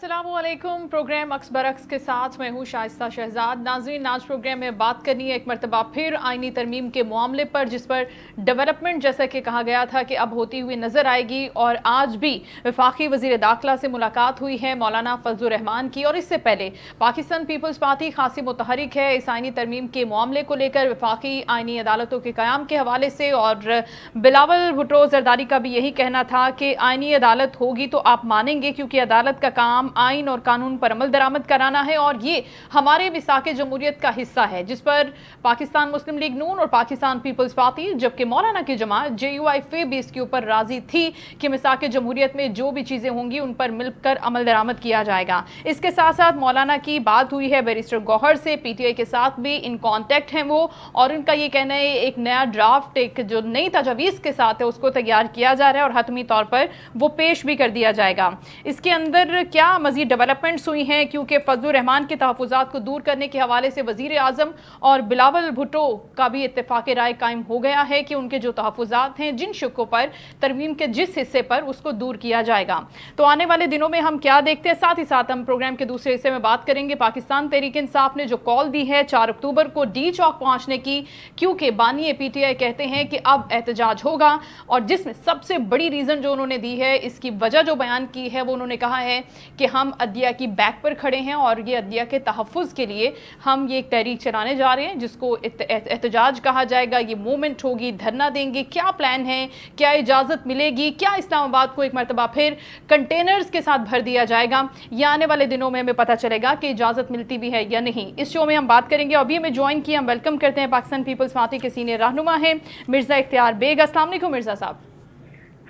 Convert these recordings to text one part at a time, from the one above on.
अस्सलामुअलैकुम। प्रोग्राम अक्स बरक्स के साथ मैं हूँ शाइस्ता शहजाद। नाज़रीन, आज प्रोग्राम में बात करनी है एक मरतबा फिर आइनी तरमीम के मामले पर, जिस पर डेवलपमेंट जैसा कि कहा गया था कि अब होती हुई नज़र आएगी। और आज भी वफाकी वज़ीर दाखिला से मुलाकात हुई है मौलाना फजलुर रहमान की, और इससे पहले पाकिस्तान पीपल्स पार्टी खासी मुतहरिक है इस आइनी तरमीम के मामले को लेकर वफाकी आइनी अदालतों के क़याम के हवाले से। और बिलावल भुट्टो जरदारी का भी यही कहना था कि आइनी अदालत होगी तो आप मानेंगे, क्योंकि अदालत का काम आइन और कानून पर अमल दरामद कराना है और ये हमारे मिसाक जमहूरियत का हिस्सा है, जिस पर पाकिस्तान मुस्लिम लीग नून और पाकिस्तान पीपल्स पार्टी, जबकि मौलाना की जमात JUIF भी इसके ऊपर राजी थी कि मिसाक जमहूरियत में जो भी चीज़ें होंगी उन पर मिलकर अमल दरामद किया जाएगा। इसके साथ साथ मौलाना की बात हुई है बैरिस्टर गौहर से, PTI के साथ भी इन कॉन्टेक्ट हैं वो, और उनका ये कहना है एक नया ड्राफ्ट, एक जो नई तजवीज़ के साथ है उसको तैयार किया जा रहा है और हतमी तौर पर वो पेश भी कर दिया जाएगा। इसके अंदर क्या मज़ीद डेवलपमेंट्स हुई हैं, क्योंकि फजलुर रहमान के तहफ़्फ़ुज़ात को दूर करने के हवाले से वज़ीर आज़म और बिलावल भुट्टो का भी इत्तेफ़ाक़ राय कायम हो गया है कि उनके जो तहफ़्फ़ुज़ात हैं जिन शुक्कों पर तरमीम के जिस हिस्से पर उसको दूर किया जाएगा। तो आने वाले दिनों में हम क्या देखते हैं, साथ ही साथ हम प्रोग्राम के दूसरे हिस्से में बात करेंगे पाकिस्तान तहरीक इंसाफ ने जो कॉल दी है 4 अक्टूबर को डी चौक पहुँचने की, क्योंकि बानी PTI कहते हैं कि अब एहतजाज होगा, और जिसमें सबसे बड़ी रीज़न जो उन्होंने दी है, इसकी वजह जो बयान की है वो उन्होंने कहा है कि हम अदलिया की बैक पर खड़े हैं और ये अदलिया के तहफ़्फ़ुज़ के लिए हम ये एक तहरीक चलाने जा रहे हैं जिसको एहतजाज कहा जाएगा। ये मूवमेंट होगी, धरना देंगे, क्या प्लान है, क्या इजाज़त मिलेगी, क्या इस्लामाबाद को एक मरतबा फिर कंटेनर्स के साथ भर दिया जाएगा, या आने वाले दिनों में हमें पता चलेगा कि इजाज़त मिलती भी है या नहीं। इस शो में हम बात करेंगे। अभी हमें ज्वाइन किया, हम वेलकम करते हैं पाकिस्तान पीपल्स पार्टी के सीनियर रहनुमा हैं मिर्ज़ा इख्तियार बेग। अस्सलाम वालेकुम मिर्ज़ा साहब।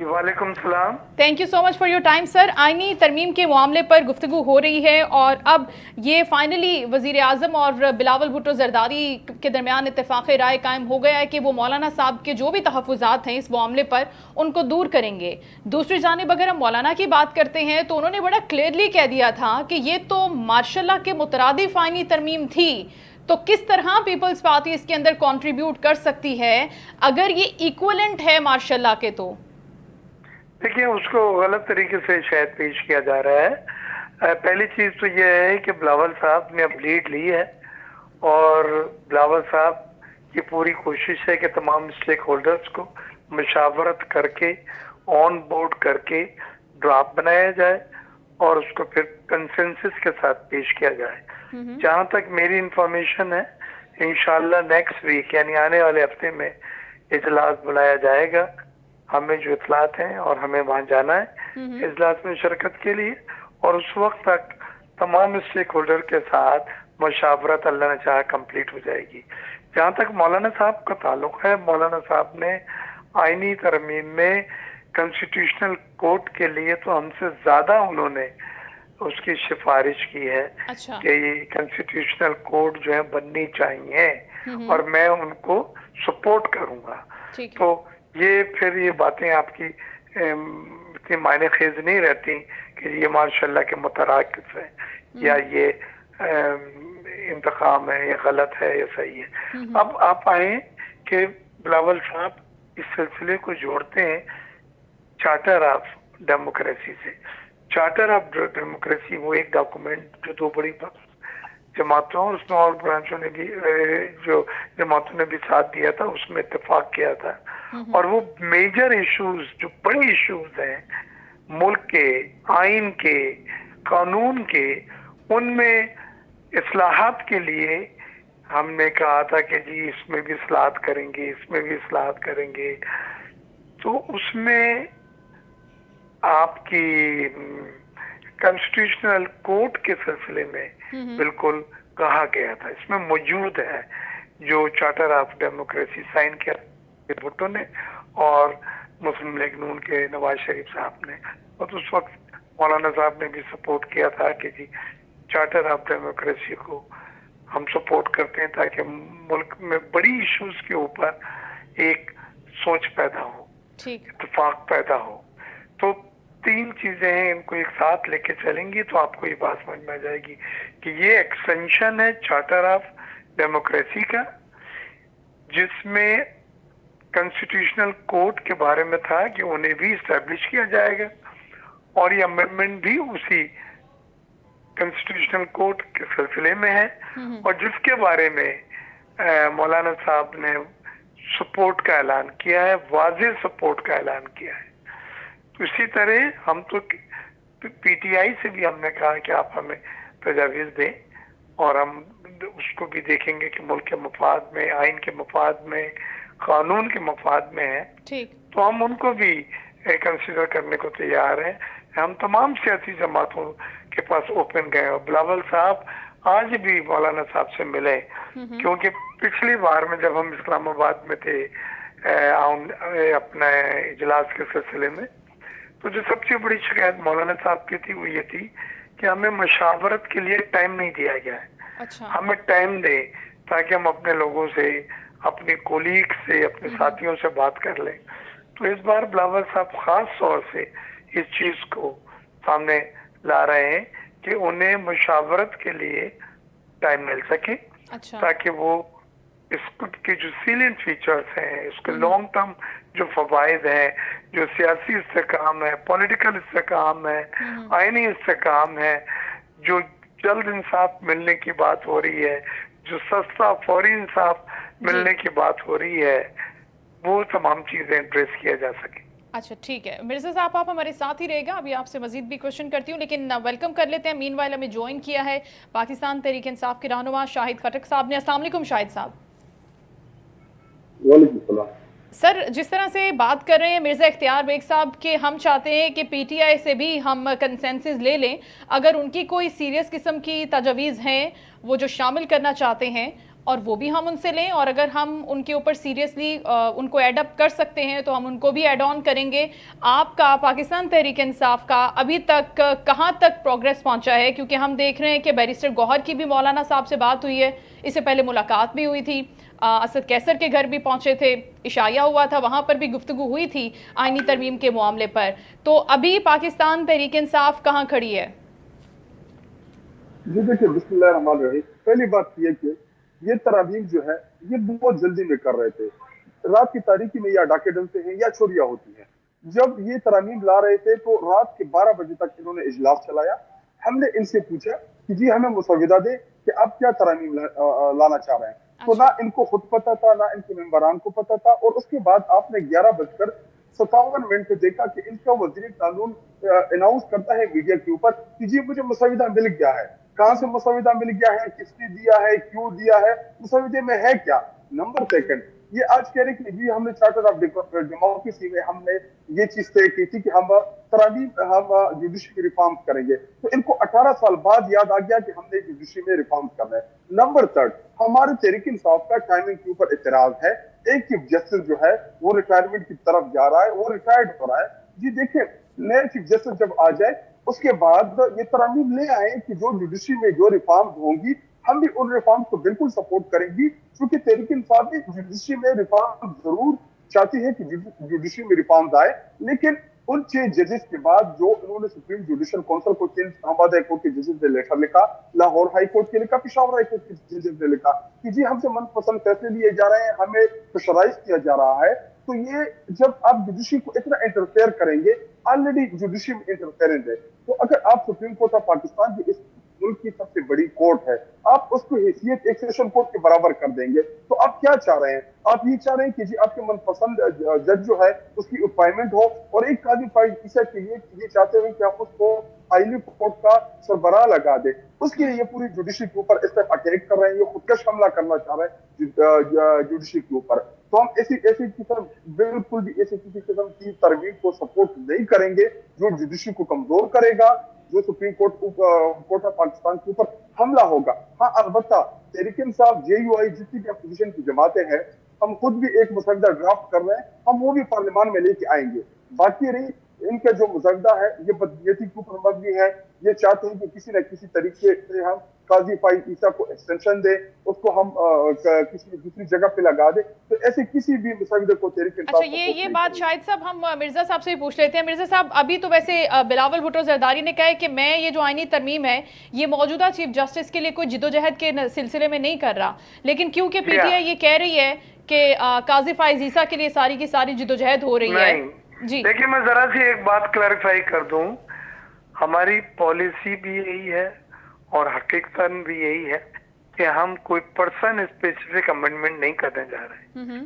वालेकुम सलाम। Thank you so much for your time sir. आइनी तरमीम के मामले पर गुफ्तगू हो रही है और अब ये फाइनली वज़ीर आज़म और बिलावल भुट्टो जरदारी के दरमियान इत्तेफ़ाक़ राय कायम हो गया है कि वो मौलाना साहब के जो भी तहफ़्फ़ुज़ात हैं इस मामले पर उनको दूर करेंगे। दूसरी जानिब अगर हम मौलाना की बात करते हैं तो उन्होंने बड़ा क्लियरली कह दिया था कि ये तो मार्शल के मुतरादिफ आइनी तरमीम थी, तो किस तरह पीपल्स पार्टी इसके अंदर कंट्रीब्यूट कर सकती है अगर ये इक्वलेंट है मार्शल के? तो देखिए, उसको गलत तरीके से शायद पेश किया जा रहा है। पहली चीज तो यह है कि बिलावल साहब ने अब लीड ली है और बिलावल साहब की पूरी कोशिश है कि तमाम स्टेक होल्डर्स को मशावरत करके ऑन बोर्ड करके ड्राफ्ट बनाया जाए और उसको फिर कंसेंसस के साथ पेश किया जाए। जहां तक मेरी इंफॉर्मेशन है, इंशाल्लाह नेक्स्ट वीक यानी आने वाले हफ्ते में इजलास बुलाया जाएगा। हमें जो इतलात हैं और हमें वहां जाना है इजलास में शिरकत के लिए, और उस वक्त तक तमाम स्टेक होल्डर के साथ मशावरत अल्लाह ने चाहा कंप्लीट हो जाएगी। जहां तक मौलाना साहब का ताल्लुक है, मौलाना साहब ने आईनी तरमीम में कॉन्स्टिट्यूशनल कोर्ट के लिए तो हमसे ज्यादा उन्होंने उसकी सिफारिश की है। अच्छा। कि ये कॉन्स्टिट्यूशनल कोर्ट जो है बननी चाहिए और मैं उनको सपोर्ट करूंगा। तो ये फिर ये बातें आपकी इतनी मायने खेज नहीं रहती कि ये माशाल्लाह के मुतराकिस है या ये इंतकाम है, ये गलत है, ये सही है। अब आप आए कि बिलावल साहब इस सिलसिले को जोड़ते हैं चार्टर ऑफ डेमोक्रेसी से। चार्टर ऑफ डेमोक्रेसी वो एक डॉक्यूमेंट जो दो बड़ी जमातों और उसमें और ब्रांचों ने भी जो जमातों ने भी साथ दिया था उसमें इत्तेफाक किया था, और वो मेजर इश्यूज जो बड़े इश्यूज हैं मुल्क के, आइन के, कानून के, उनमें इस्लाहात के लिए हमने कहा था कि जी इसमें भी इस्लाहात करेंगे, इसमें भी इस्लाहात करेंगे। तो उसमें आपकी कॉन्स्टिट्यूशनल कोर्ट के सिलसिले में बिल्कुल कहा गया था, इसमें मौजूद है जो चार्टर ऑफ डेमोक्रेसी साइन किया भुट्टो ने और मुस्लिम लीग नून के नवाज शरीफ साहब ने, और उस वक्त मौलाना साहब ने भी सपोर्ट किया था कि जी चार्टर ऑफ डेमोक्रेसी को हम सपोर्ट करते हैं ताकि मुल्क में बड़ी इश्यूज के ऊपर एक सोच पैदा हो, इत्तेफाक पैदा हो। तो तीन चीजें हैं, इनको एक साथ लेके चलेंगी तो आपको ये बात समझ में आ जाएगी कि ये एक्सटेंशन है चार्टर ऑफ डेमोक्रेसी का, जिसमें कॉन्स्टिट्यूशनल कोर्ट के बारे में था कि उन्हें भी इस्टेब्लिश किया जाएगा, और ये अमेंडमेंट भी उसी कॉन्स्टिट्यूशनल कोर्ट के सिलसिले में है और जिसके बारे में मौलाना साहब ने सपोर्ट का ऐलान किया है, वाज़ेह सपोर्ट का ऐलान किया है। तो इसी तरह हम तो पीटीआई से भी हमने कहा कि आप हमें तजावीज़ दें और हम उसको भी देखेंगे कि मुल्क के मफाद में, आइन के मफाद में, कानून के मफाद में है, ठीक, तो हम उनको भी कंसिडर करने को तैयार हैं। हम तमाम सियासी जमातों के पास ओपन गए और बिलावल साहब आज भी मौलाना साहब से मिले, क्योंकि पिछली बार में जब हम इस्लामाबाद में थे अपने इजलास के सिलसिले में, तो जो सबसे बड़ी शिकायत मौलाना साहब की थी वो ये थी कि हमें मशावरत के लिए टाइम नहीं दिया गया है। अच्छा, हमें टाइम दे ताकि हम अपने लोगों से, अपने कोलीग से, अपने साथियों से बात कर लें। तो इस बार बिलावल साहब खास तौर से इस चीज को सामने ला रहे हैं कि उन्हें मशावरत के लिए टाइम मिल सके, अच्छा, ताकि वो इसके जो सीलियंट फीचर्स हैं, इसके लॉन्ग टर्म जो फवायद हैं, जो सियासी इस्तेकाम है, पॉलिटिकल इस्तेकाम है, आइनी इस्तेकाम है, जो जल्द इंसाफ मिलने की बात हो रही है, जो सस्ता फौरी इंसाफ मिलने की बात हो रही है, वो तमाम चीजें एड्रेस किया जा सके। अच्छा, ठीक है मिर्जा साहब, आप हमारे साथ ही रहेगा, अभी आपसे मजीद भी क्वेश्चन करती हूँ, लेकिन वेलकम कर लेते हैं। मीनवाइल हमें ज्वाइन किया है पाकिस्तान तहरीक इंसाफ के रहनुमा शाहिद खटक साहब ने। अस्सलाम वालेकुम शाहिद साहब। वालेकुम सलाम। सर, जिस तरह से बात कर रहे हैं मिर्ज़ा इख्तियार बेग साहब के, हम चाहते हैं कि पीटीआई से भी हम कंसेंसस ले लें, अगर उनकी कोई सीरियस किस्म की तजवीज़ हैं वो जो शामिल करना चाहते हैं, और वो भी हम उनसे लें, और अगर हम उनके ऊपर सीरियसली उनको एडअप कर सकते हैं तो हम उनको भी एड ऑन करेंगे। आपका पाकिस्तान तहरीक इंसाफ का अभी तक कहाँ तक प्रोग्रेस पहुँचा है? क्योंकि हम देख रहे हैं कि बैरिस्टर गौहर की भी मौलाना साहब से बात हुई है, इससे पहले मुलाकात भी हुई थी, असद कैसर के घर भी पहुंचे थे, इशाया हुआ था, वहां पर भी गुफ्तगू हुई थी आईनी तरमीम के मामले पर। तो अभी पाकिस्तान तहरीक इंसाफ कहां खड़ी है? जी देखिए, बिस्मिल्लाहिर्रहमानिर्रहीम। पहली बात यह कि ये तरामीम जो है ये बहुत जल्दी में कर रहे थे। रात की तारीकी में या डाके डलते हैं या चोरियां होती हैं। जब ये तरामीम ला रहे थे तो रात के 12 बजे तक इन्होंने इजलास चलाया। हमने इनसे पूछा कि जी हमें मुसविदा दे कि आप क्या तरामीम लाना चाह रहे हैं। तो ना इनको खुद पता था, ना इनके मेंबरान को पता था। और उसके बाद आपने 11:57 पे देखा कि इनका वजीर कानून अनाउंस करता है मीडिया के ऊपर कि जी मुझे मुसविदा मिल गया है। कहां से मुसविदा मिल गया है, किसने दिया है, क्यों दिया है, मुसविदे में है क्या। नंबर सेकंड, ये आज कह रहे कि जी हमने चार्टर ऑफ डेमोक्रेसी में हमने ये चीज तय की थी कि हम जुडिशरी रिफॉर्म करेंगे। तो इनको 18 साल बाद याद आ गया कि हमने जुडिशरी में रिफॉर्म करना है। नंबर थर्ड, हमारे तहरीक इंसाफ का टाइमिंग के ऊपर इतराज है। एक चीफ जस्टिस जो है वो रिटायरमेंट की तरफ जा रहा है, वो रिटायर्ड हो रहा है। जी देखिए, नए चीफ जस्टिस जब आ जाए उसके बाद ये तरामीम ले आए कि जो जुडिशरी में जो रिफॉर्म होंगी हम भी उन रिफॉर्म को बिल्कुल सपोर्ट करेंगी, क्योंकि तहरीक इंसाफ भी जुडिशरी में रिफॉर्म जरूर चाहती है कि जुडिशरी में रिफॉर्म आए। लेकिन उन 6 जजेस के बाद जो उन्होंने सुप्रीम जुडिशल काउंसिल को, इस्लामाबाद हाई कोर्ट के जजेस ने लेटर लिखा, लाहौर हाई कोर्ट के लिखा, पेशावर हाई कोर्ट के जजेस ने लिखा कि जी हमसे मनपसंद फैसले लिए जा रहे हैं, हमें प्रेशराइज किया जा रहा है। तो ये जब आप जुडिशरी को इतना इंटरफेयर करेंगे, ऑलरेडी जुडिशरी में इंटरफेरेंस है, तो अगर आप सुप्रीम कोर्ट ऑफ पाकिस्तान की इस मुल्क की सबसे बड़ी कोर्ट है, आप उसको हैसियत एक सेशन कोर्ट के बराबर कर देंगे, तो आप क्या चाह रहे हैं? आप ये चाह रहे हैं कि जी आपके मनपसंद जज जो है उसकी अपॉइंटमेंट हो, और एक काजी फाइज ईसा के लिए ये चाहते हैं कि आप उसको हाईली कोर्ट का सरबराह लगा दे। उसके लिए ये पूरी जुडिशरी के ऊपर इस तरह अटैक कर रहे हैं, ये खुदकश हमला करना चाह रहे हैं जुडिशरी के ऊपर। तो हम ऐसी किस्म बिल्कुल भी ऐसी किसी किस्म की तरमीम को सपोर्ट नहीं करेंगे जो जुडिशरी को कमजोर करेगा, जो सुप्रीम कोर्ट ऑफ पाकिस्तान के ऊपर हमला होगा। हाँ, अलबत्ता तहरीक इंसाफ, जेयूआई, जितनी भी अपोजिशन की जमातें हैं, हम खुद भी एक मुसवदा ड्राफ्ट कर रहे हैं, हम वो भी पार्लियामान में लेके आएंगे। बाकी रही इनका जो मुसवदा है ये बदनीयती के ऊपर मबनी है। ये चाहते हैं कि किसी न किसी तरीके से हम काजी फाइज ईसा को एक्सटेंशन दे, उसको हम किसी दूसरी जगह पे लगा दे। तो ऐसे किसी भी मुसवदे को तहरीक इंसाफ। अच्छा, ये बात शाहिद साहब हम मिर्जा साहब से ही पूछ लेते हैं। मिर्जा साहब, अभी तो वैसे बिलावल भुट्टो जरदारी ने कहा है कि मैं ये जो आईनी तरमीम है ये मौजूदा चीफ जस्टिस के लिए कोई जिदोजहद के सिलसिले में नहीं कर रहा, लेकिन क्योंकि पीटीआई ये कह रही है कि काजी फाइज ईसा के लिए सारी की सारी जिदोजहद हो रही है। जी देखिए, मैं जरा सी एक बात क्लैरिफाई कर दूं, हमारी पॉलिसी भी यही है और हकीकतन भी यही है कि हम कोई पर्सन स्पेसिफिक अमेंडमेंट नहीं करने जा रहे।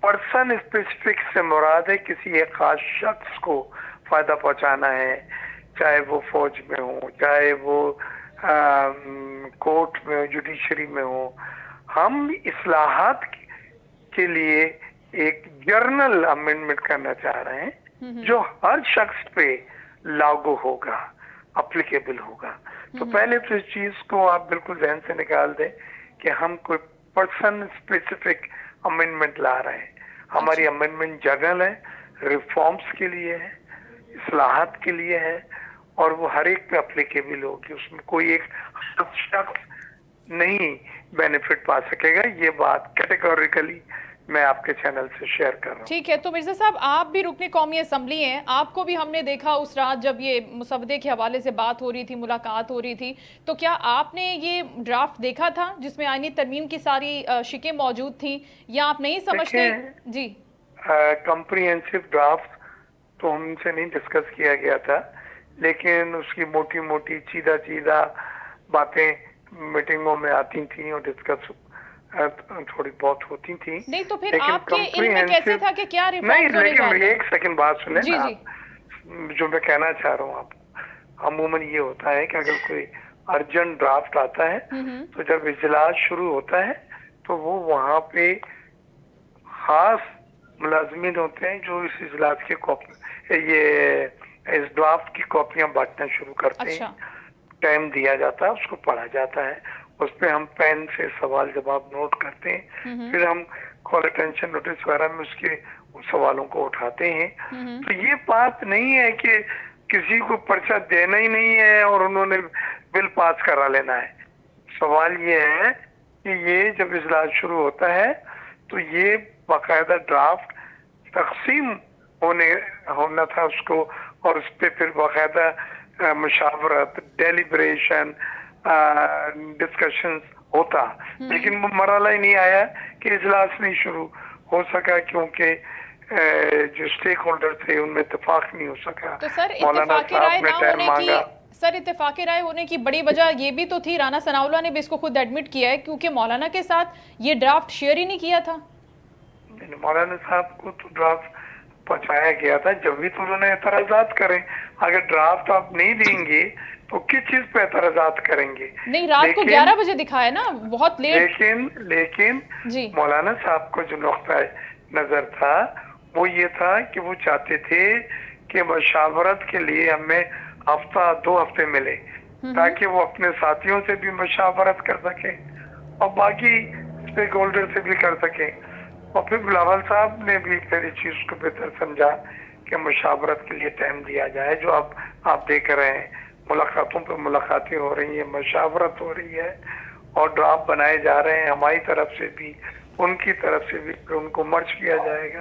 पर्सन स्पेसिफिक से मुराद है किसी एक खास शख्स को फायदा पहुंचाना है, चाहे वो फौज में हो, चाहे वो कोर्ट में हो, जुडिशरी में हो। हम इस्लाहात के लिए एक जर्नल अमेंडमेंट करना चाह रहे हैं जो हर शख्स पे लागू होगा, अप्लीकेबल होगा। तो पहले तो इस चीज को आप बिल्कुल ध्यान से निकाल दें कि हम कोई पर्सन स्पेसिफिक अमेंडमेंट ला रहे हैं। हमारी अमेंडमेंट जर्नल है, रिफॉर्म्स के लिए है, इस्लाहात के लिए है, और वो हर एक पे अप्लीकेबल होगी। उसमें कोई एक शख्स नहीं बेनिफिट पा सकेगा। ये बात कैटेगोरिकली मैं आपके चैनल से शेयर कर रहा हूँ। ठीक है, तो मिर्जा साहब आप भी रुकने कौमी असम्बली हैं, आपको भी हमने देखा उस रात जब ये मुसवदे के हवाले से बात हो रही थी, मुलाकात हो रही थी, तो क्या आपने ये ड्राफ्ट देखा था जिसमें आईनी तरमीम की सारी शिकें मौजूद थी, या आप नहीं समझते? जी, कम्प्रिहेंसिव ड्राफ्ट तो हमसे नहीं डिस्कस किया गया था, लेकिन उसकी मोटी मोटी सीधा सीधा बातें मीटिंगों में आती थी और डिस्कस थोड़ी बहुत होती थी। नहीं तो फिर आपके इल्म में कैसे था कि क्या रिफॉर्म्स होने जा रहे हैं? लेकिन एक सेकंड बात सुने जी, ना जी। आप, जो मैं कहना चाह रहा हूँ आपको। अमूमन ये होता है कि अगर कोई अर्जेंट ड्राफ्ट आता है तो जब इजलास शुरू होता है तो वो वहाँ पे खास मुलाजमीन होते हैं जो इस इजलास की कॉपी, ये इस ड्राफ्ट की कॉपियां बांटना शुरू करते हैं। टाइम दिया जाता है, उसको पढ़ा जाता है, उस पे हम पेन से सवाल जवाब नोट करते हैं, फिर हम कॉल अटेंशन नोटिस वगैरह में उसके सवालों को उठाते हैं। तो ये बात नहीं है कि किसी को पर्चा देना ही नहीं है और उन्होंने बिल पास करा लेना है। सवाल ये है कि ये जब इजलास शुरू होता है तो ये बाकायदा ड्राफ्ट तकसीम होना था उसको, और उस पर फिर बाकायदा मुशावरत, डेलिब्रेशन, डिस्कशंस होता, लेकिन वो मरहला ही नहीं आया कि इजलास नहीं शुरू हो सका क्योंकि जो स्टेक होल्डर थे उनमें इत्तेफाक नहीं हो सका। तो सर इत्तेफाक राय ना होने की, सर इत्तेफाक राय होने की बड़ी वजह ये भी तो थी, राना सनाउल्लाह ने भी इसको खुद एडमिट किया है, क्योंकि मौलाना के साथ ये ड्राफ्ट शेयर ही नहीं किया था। मौलाना साहब को तो ड्राफ्ट पहुंचाया गया था, जब भी तो उन्होंने एतराजात करें। अगर ड्राफ्ट आप नहीं देंगे तो किस चीज पे एतराजात करेंगे? नहीं, रात को 11 बजे दिखाया ना, बहुत लेट। लेकिन मौलाना साहब को जो नुक्ता नजर था वो ये था कि वो चाहते थे कि मशावरत के लिए हमें हफ्ता 2 हफ्ते मिले ताकि वो अपने साथियों से भी मशावरत कर सके और बाकी स्टेक होल्डर से भी कर सके। और फिर बिलावल साहब ने भी फिर इस चीज को बेहतर समझा कि मशावरत के लिए टाइम दिया जाए। जो अब आप देख रहे हैं, मुलाकातों पर मुलाकातें हो रही है, मशावरत हो रही है और ड्राफ्ट बनाए जा रहे हैं, हमारी तरफ से भी उनकी तरफ से भी, उनको मर्ज किया जाएगा।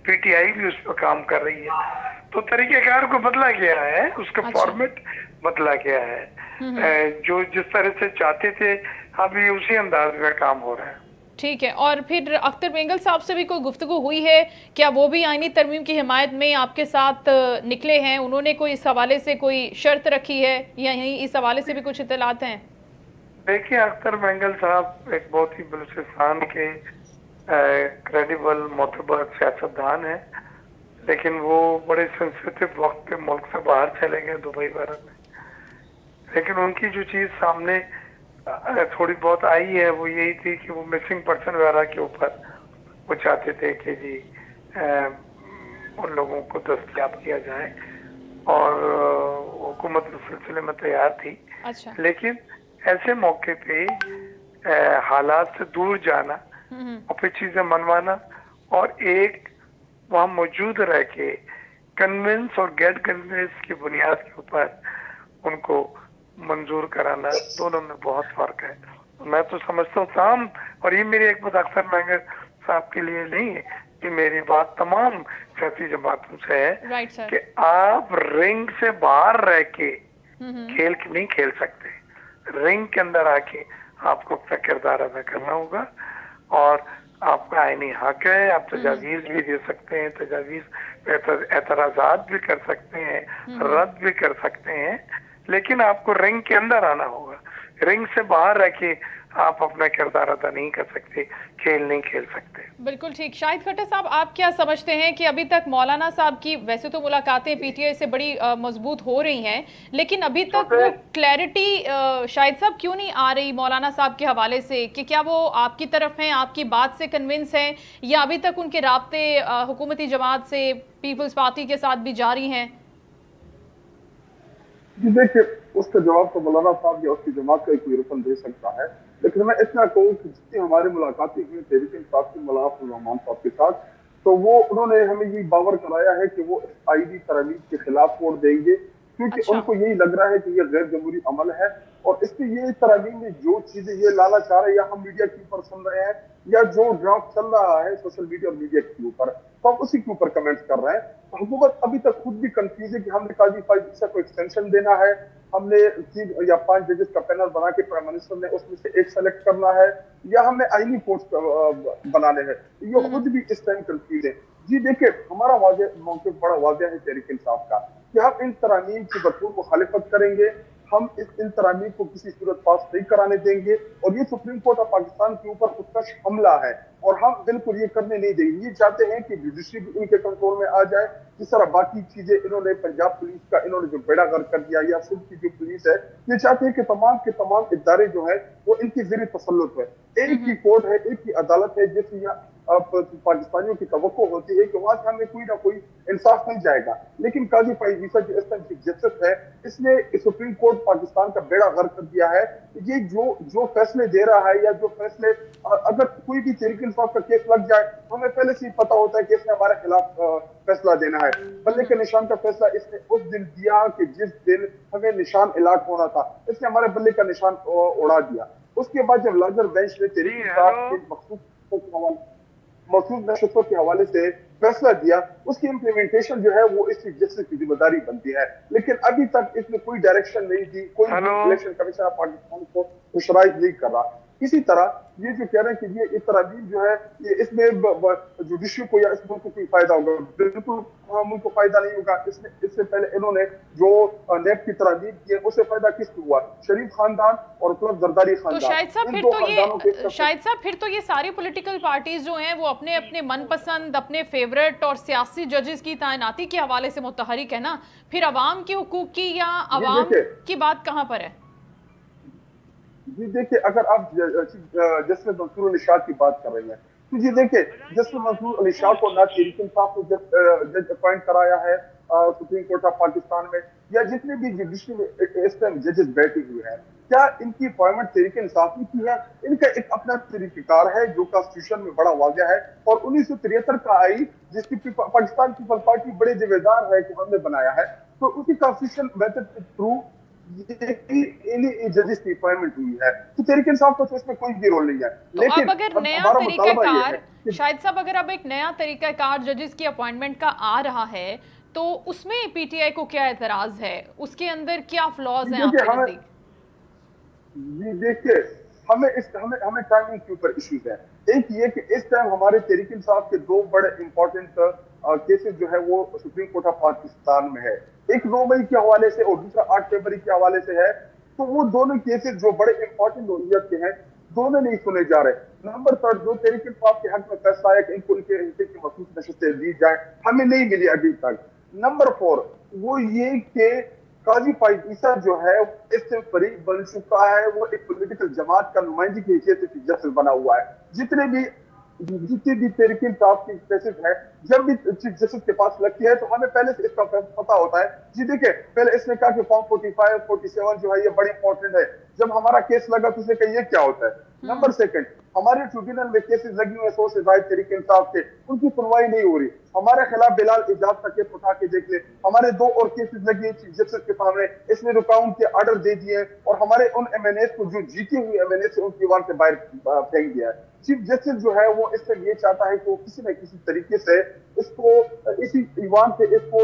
पीटीआई भी उस पर काम कर रही है, तो तरीकेकार को बदला गया है, उसका फॉर्मेट बदला गया है। जो जिस तरह से चाहते थे अभी उसी अंदाज में काम हो रहा है। ठीक है, और फिर अख्तर बेंगल साहब से भी कोई गुफ्तगू हुई है क्या? वो भी आईनी तरमीम की हिमायत में आपके साथ निकले हैं? उन्होंने कोई इस हवाले से कोई शर्त रखी है या यहीं इस हवाले से भी कुछ इत्तलात हैं? देखिए, अख्तर बेंगल साहब एक बहुत ही बलूचिस्तान के क्रेडिबल मोतबर सियासतदान है, लेकिन वो बड़े सेंसिटिव वक्त पे मुल्क से बाहर चले गए, दुबई वगैरह में। लेकिन उनकी जो चीज सामने थोड़ी बहुत आई है वो यही थी कि वो मिसिंग पर्सन वगैरह के ऊपर वो चाहते थे कि जी उन लोगों को दस्तयाब किया जाए और हुकूमत इस सिलसिले में तैयार थी। अच्छा। लेकिन ऐसे मौके पे हालात से दूर जाना और फिर चीजें मनवाना और एक वहाँ मौजूद रह के कन्विंस और गेट कन्विंस की बुनियाद के ऊपर उनको मंजूर कराना, दोनों में बहुत फर्क है। मैं तो समझता हूँ तमाम, और ये मेरी एक बात अख्तर बेंगल साहब के लिए नहीं है, कि मेरी बात तमाम सियासी जमातों से है कि आप रिंग से बाहर रह के खेल नहीं खेल सकते। रिंग के अंदर आके आपको अपना किरदार अदा करना होगा और आपका आईनी हक है। आप तजावीज भी दे सकते हैं, तजावीज एतराजात भी कर सकते हैं, रद्द भी कर सकते हैं, लेकिन आपको रिंग के अंदर आना होगा। रिंग से बाहर रह के आप अपना किरदार अदा नहीं कर सकते, खेल नहीं खेल सकते। बिल्कुल ठीक। शाहिद खट्टर साहब, आप क्या समझते हैं कि अभी तक मौलाना साहब की वैसे तो मुलाकातें पीटीआई से बड़ी मजबूत हो रही हैं, लेकिन अभी तक वो क्लैरिटी शाहिद साहब क्यों नहीं आ रही मौलाना साहब के हवाले से कि क्या वो आपकी तरफ हैं, आपकी बात से कन्विंस हैं, या अभी तक उनके राब्ते हुकूमती जमात से, पीपल्स पार्टी के साथ भी जारी हैं? जी देखिए, उसका जवाब तो मौलाना साहब या उसकी जमात का कोई रुकन दे सकता है, लेकिन मैं इतना कहूँ कि जितनी हमारी मुलाकातें हुई तहरीक इंसाफ की मौलाना अब्दुल रहमान साहब के साथ, तो वो उन्होंने हमें ये बावर कराया है कि वो आईडी तरमीम के खिलाफ वोट देंगे, क्योंकि अच्छा। उनको यही लग रहा है कि ये गैर जमहूरी अमल है। और इससे ये तरमीम में जो चीजें ये लाना चाह रहे हैं, या हम मीडिया के ऊपर सुन रहे हैं, या जो ड्राफ्ट चल रहा है सोशल मीडिया और मीडिया के ऊपर, तो हम उसी के ऊपर कमेंट्स कर रहे हैं। तो हुकूमत अभी तक खुद भी कंफ्यूज है कि हमने काजी फाइज को एक्सटेंशन देना है, हमने 3 या 5 जजेस का पैनल बना के प्राइम मिनिस्टर ने उसमें से एक सेलेक्ट करना है, या हमने आईनी पोस्ट बनाने हैं। ये खुद भी इस टाइम कंफ्यूज है। जी देखिए, हमारा मौक़िफ़ बड़ा वाज़ेह है तहरीक इंसाफ का कि हम इन तरामीम की भरपूर मुखालिफत करेंगे, हम इन तरामीम को किसी सूरत पास नहीं कराने देंगे, और ये सुप्रीम कोर्ट ऑफ पाकिस्तान के ऊपर खुदकश हमला है, और हम बिल्कुल ये करने नहीं देंगे। ये चाहते हैं कि जुडिशरी भी इनके कंट्रोल में आ जाए, जिस तरह बाकी चीजें इन्होंने पंजाब पुलिस का इन्होंने जो बेड़ा गर्क कर दिया, या सिंध की जो पुलिस है, ये चाहते हैं कि तमाम के तमाम इदारे जो है वो इनकी ज़ेरे तसल्लुत है। एक ही कोर्ट है, एक ही अदालत है, जिससे यहाँ पाकिस्तानियों की तवक्को होती है कि वहां से हमें कोई ना कोई इंसाफ मिल जाएगा। लेकिन काजी फाइज ईसा जो इस टाइम चीफ जस्टिस है, इसने सुप्रीम कोर्ट पाकिस्तान का बेड़ा गर्क कर दिया है। ये जो फैसले दे रहा है, या जो फैसले, अगर कोई भी तहरीक इंसाफ का केस लग जाए तो हमें पहले से ही पता होता है कि इसने हमारे खिलाफ फैसला देना है। बल्ले के निशान का फैसला इसने उस दिन दिया कि जिस दिन हमें निशान अलॉट होना था, इसने हमारे बल्ले का निशान उड़ा दिया। उसके बाद जब लार्जर बेंच ने तहरीक इंसाफ के मखसूस नशस्तों के हवाले से फैसला दिया, उसकी इम्प्लीमेंटेशन जो है वो इस चीफ जस्टिस की जिम्मेदारी बनती है। लेकिन अभी तक इसने कोई डायरेक्शन नहीं दी, कोई इलेक्शन कमीशन ऑफ पाकिस्तान को प्रेशराइज नहीं कर रहा। इसी तरह ये जो कह रहे हैं कि ये तराजीम जो है, ये इसमें जुडिशरी को या इस मुल्क को कोई फायदा होगा, बिल्कुल मुल्क को फायदा नहीं होगा। इससे पहले इन्होंने जो नेब की तराजीम की है, उससे फायदा किसको हुआ? शरीफ खानदान और प्लस जरदारी खानदान। तो शाहिद साहब फिर तो ये सारी पॉलिटिकल पार्टीज जो हैं वो अपने अपने मनपसंद, अपने फेवरेट और सियासी जजेस की तैनाती के हवाले से मुतहरिक है ना, फिर अवाम के हुकूक की या अवाम की बात कहाँ पर है? जी देखिए, अगर आप जस्टिस मंसूर अली शाह की बात कर रहे हैं, तो जी देखिए, जस्टिस मंसूर अली शाह को ना तहरीक इंसाफ ने जज अपॉइंट कराया है सुप्रीम कोर्ट ऑफ पाकिस्तान में, या जितने भी जुडिशरी में इस टाइम जजेस बैठे हुए हैं, क्या इनकी अपॉइंटमेंट तहरीक इंसाफ ने की है? इनका एक अपना तरीकेकार है जो कॉन्स्टिट्यूशन में बड़ा वाज़ेह है, और 1973 का आई, जिसकी पाकिस्तान पीपल पार्टी बड़े जिम्मेदार है कि हमने बनाया है, तो उसी कॉन्स्टिट्यूशन मेथड के थ्रू जजेस की अपॉइंटमेंट हुई है। तो तहरीक इंसाफ का तो इसमें कोई भी रोल नहीं है। तो लेकिन अब अगर नया तरीकाकार, शायद साहब, अगर अब एक नया तरीकाकार जजेस की अपॉइंटमेंट का आ रहा है, तो उसमें पीटीआई को क्या एतराज है? उसके अंदर क्या फ्लॉज हैं आपके नजदीक? जी देखिए, हमें टाइमिंग के ऊपर इश्यूज है। एक ये कि इस टाइम हमारे तहरीक इंसाफ के 2 बड़े इंपॉर्टेंट केसेस जो है वो सुप्रीम कोर्ट ऑफ पाकिस्तान में है। एक 9 मई के हवाले से और दूसरा 8 फरवरी के हवाले से है। तो वो दोनों केसेस जो बड़े इंपॉर्टेंट नौइयत के हैं, दोनों नहीं सुने जा रहे। नंबर 3, जो तहरीक इंसाफ के हक में फैसला आया कि इनको इनके हिस्से की मखसूस नशस्तें दी जाए, हमें नहीं मिली अभी तक। नंबर 4 वो ये कि काजी फाइज ईसा जो है इससे फरीक बन चुका है, वो एक पॉलिटिकल जमात का नुमाइंदगी की हैसियत से जस्टिस बना हुआ है। जितने भी तहरीक इंसाफ की केसेस है, जब भी चीफ जस्टिस के पास लगती है तो हमें पहले से इसका पता होता है। जी देखिए, पहले इसने कहा कि फॉर्म 45, 47 जो है ये बड़े इंपॉर्टेंट है। जब हमारा केस लगा तो उसने कहा ये क्या होता है। नंबर 2, हमारे ट्रिब्यूनल में केसेस लगी हुए 100 से ज्यादा तहरीक इंसाफ के, उनकी सुनवाई नहीं हो रही। हमारे खिलाफ बिलाल इजाज का केस उठा के देख ले, हमारे 2 और केसेस लगी चीफ जस्टिस के सामने, इसने रुकाउट के ऑर्डर दे दिए, और हमारे उन एमएनएस को जो जीती हुई एमएनएस से उनकी ईवान से बाहर फेंक दिया है। चीफ जस्टिस जो है वो इससे ये चाहता है कि वो किसी न किसी तरीके से इसको इसी ईवान से इसको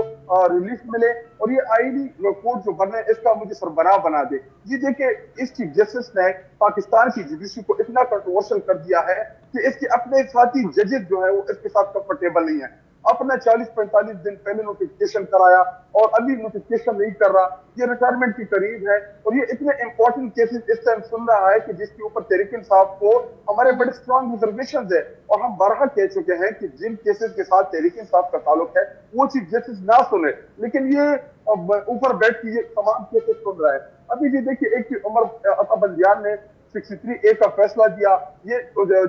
रिलीफ मिले, और ये आईनी कोर्ट जो बने इसका मुझे सरबराह बना दे। जी देखिए, इस चीफ जस्टिस ने पाकिस्तान की जुडिशरी को इतना कंट्रोवर्शियल कर दिया है कि इसके अपने साथी जजेस जो है वो इसके साथ कंफर्टेबल नहीं है। अपना 40-45 दिन पहले नोटिफिकेशन कराया और अभी नोटिफिकेशन नहीं कर रहा। ये रिटायरमेंट के करीब है और ये इतने इंपॉर्टेंट केसेस इस टाइम सुन रहा है कि जिसके ऊपर तहरीक इंसाफ को हमारे बड़े स्ट्रॉन्ग रिजर्वेशन है और हम बारहा कह चुके हैं कि जिन केसेस के साथ तहरीक इंसाफ का ताल्लुक है वो चीफ जस्टिस ना सुने, लेकिन ये ऊपर बैठ के ये तमाम केसेस सुन रहा है। अभी भी देखिए एक उमर अता बंदियान ने 63A का फैसला दिया, ये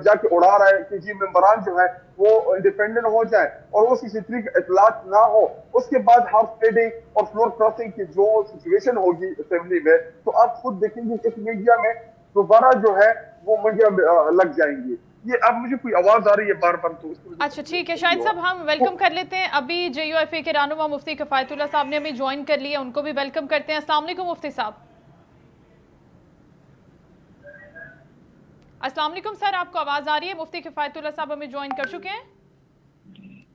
जाके उड़ा रहा है कि जी मेंबरान जो है वो इंडिपेंडेंट हो जाए और वो 63 का इतलाक ना हो। उसके बाद हाफ ट्रेडिंग और फ्लोर क्रॉसिंग की जो सिचुएशन होगी असेंबली में, तो आप खुद देखेंगे इस मीडिया में दोबारा जो है वो मीडिया लग जाएंगी। ये अब मुझे कोई आवाज आ रही है बार बार, तो अच्छा ठीक है शाहिद साहब, हम वेलकम कर लेते हैं। अभी JUIFA के रहनुमा मुफ्ती किफायतुल्लाह साहब ने हमें ज्वाइन कर लिया, उनको भी वेलकम करते हैं। अस्सलाम वालेकुम मुफ्ती साहब। अस्सलाम वालेकुम सर, आपको आवाज आ रही है? मुफ्ती किफायतुल्लाह साहब हमें ज्वाइन कर चुके हैं।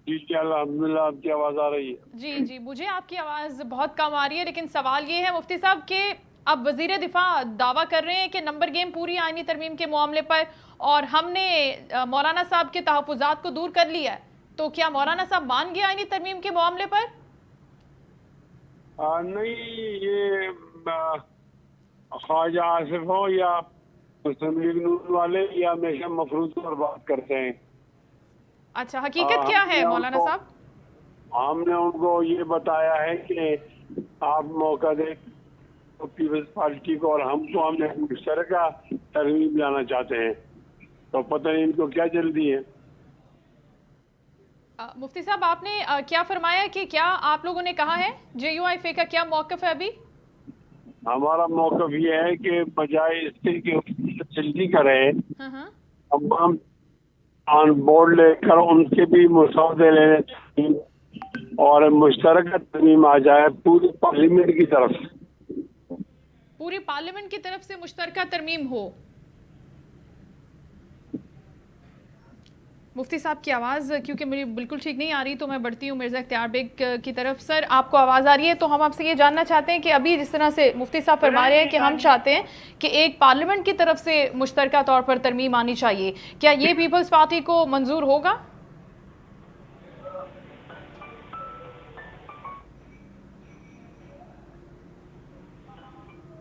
जी अल्हम्दुलिल्लाह, आपकी आवाज आ रही है? जी जी, मुझे आपकी आवाज बहुत कम आ रही है, लेकिन सवाल ये है मुफ्ती साहब कि अब वजीर दिफा दावा कर रहे हैं कि नंबर गेम पूरी आईनी तरमीम के मामले पर और हमने मौलाना साहब के तहफ़्फ़ुज़ात को दूर कर लिया है, तो क्या मौलाना साहब मान गए आईनी तरमीम के मामले पर? नहीं, ये ख्वाजा आसिफ हो या मुस्लिम लीग नून वाले या हमेशा मफरूज पर बात करते हैं। अच्छा, हकीकत क्या है मौलाना साहब? हमने उनको ये बताया है कि आप मौका दें तो पीपल्स पार्टी को और हमको, हमने मुश्तरका तरमीम लाना चाहते हैं, तो पता नहीं इनको क्या जल्दी है। मुफ्ती साहब आपने क्या फरमाया कि क्या आप लोगों ने कहा है JUIFA का क्या मौक़िफ़ है अभी? हमारा मौक़िफ़ ये है कि बजाय इसके कि जल्दी करें, अब हम ऑन बोर्ड लेकर उनके भी मसौदे लेने चाहिए और मुश्तरका तरमीम आ जाए पूरी पार्लियामेंट की तरफ से, पूरी पार्लियामेंट की तरफ से मुश्तरका तरमीम हो। मुफ्ती साहब की आवाज़ क्योंकि मुझे बिल्कुल ठीक नहीं आ रही, तो मैं बढ़ती हूँ मिर्ज़ा इख्तियार बेग की तरफ। सर आपको आवाज़ आ रही है? तो हम आपसे ये जानना चाहते हैं कि अभी जिस तरह से मुफ्ती साहब फरमा रहे हैं कि हम चाहते हैं कि एक पार्लियामेंट की तरफ से मुश्तरका तौर पर तरमीम आनी चाहिए, क्या ये पीपल्स पार्टी को मंजूर होगा?